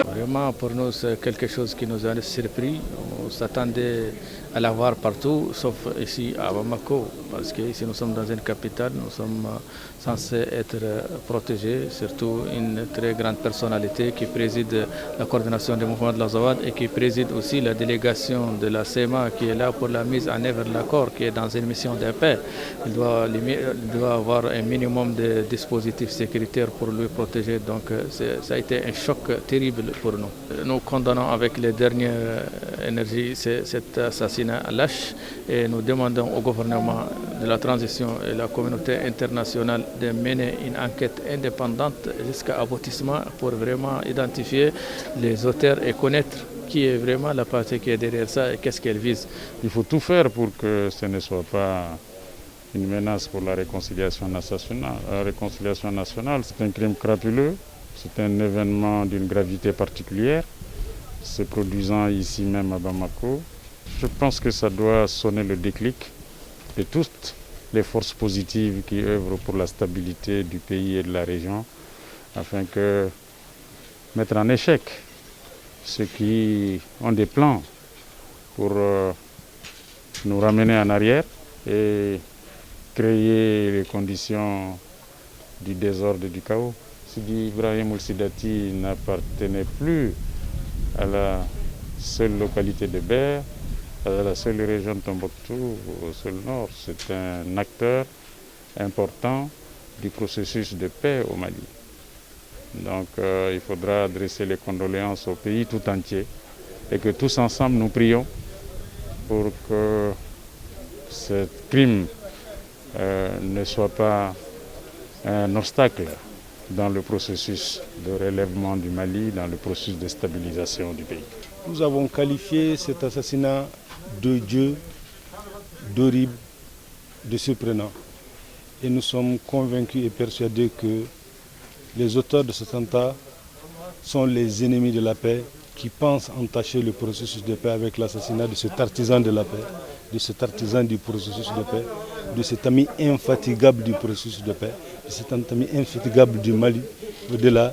Vraiment, pour nous, c'est quelque chose qui nous a surpris. On s'attendait à la voir partout, sauf ici à Bamako, parce que ici nous sommes dans une capitale, nous sommes censés être protégés, surtout une très grande personnalité qui préside la coordination des mouvements de la Zawad et qui préside aussi la délégation de la CEMA qui est là pour la mise en œuvre de l'accord, qui est dans une mission de paix. Il doit avoir un minimum de dispositifs sécuritaires pour lui protéger, donc ça a été un choc terrible pour nous. Nous condamnons avec les dernières énergies cet assassinat lâche et nous demandons au gouvernement de la transition et la communauté internationale de mener une enquête indépendante jusqu'à aboutissement pour vraiment identifier les auteurs et connaître qui est vraiment la partie qui est derrière ça et qu'est-ce qu'elle vise. Il faut tout faire pour que ce ne soit pas une menace pour la réconciliation nationale. La réconciliation nationale, c'est un crime crapuleux, c'est un événement d'une gravité particulière, se produisant ici même à Bamako. Je pense que ça doit sonner le déclic de toutes les forces positives qui œuvrent pour la stabilité du pays et de la région, afin que mettre en échec ceux qui ont des plans pour nous ramener en arrière et créer les conditions du désordre et du chaos. Sidi Ibrahim Ould-Sidati n'appartenait plus à la seule localité de Ber, à la seule région de Tombouctou, au seul nord. C'est un acteur important du processus de paix au Mali. Donc il faudra adresser les condoléances au pays tout entier et que tous ensemble nous prions pour que ce crime ne soit pas un obstacle dans le processus de relèvement du Mali, dans le processus de stabilisation du pays. Nous avons qualifié cet assassinat de Dieu, d'horrible, de surprenant. Et nous sommes convaincus et persuadés que les auteurs de cet attentat sont les ennemis de la paix qui pensent entacher le processus de paix avec l'assassinat de cet artisan de la paix, de cet artisan du processus de paix, de cet ami infatigable du processus de paix, de cet ami infatigable du Mali, de la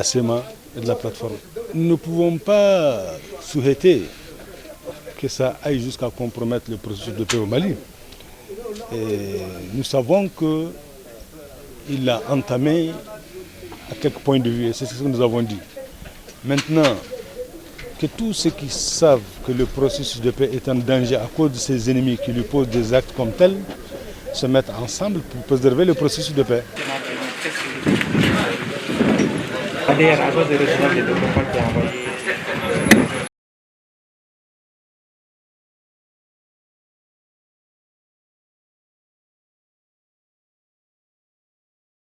SEMA et de la plateforme. Nous ne pouvons pas souhaiter que ça aille jusqu'à compromettre le processus de paix au Mali. Et nous savons qu'il a entamé à quelques points de vue, et c'est ce que nous avons dit. Maintenant, que tous ceux qui savent que le processus de paix est en danger à cause de ses ennemis qui lui posent des actes comme tels, se mettent ensemble pour préserver le processus de paix. D'ailleurs, à cause des résultats des développements qui ont envoyé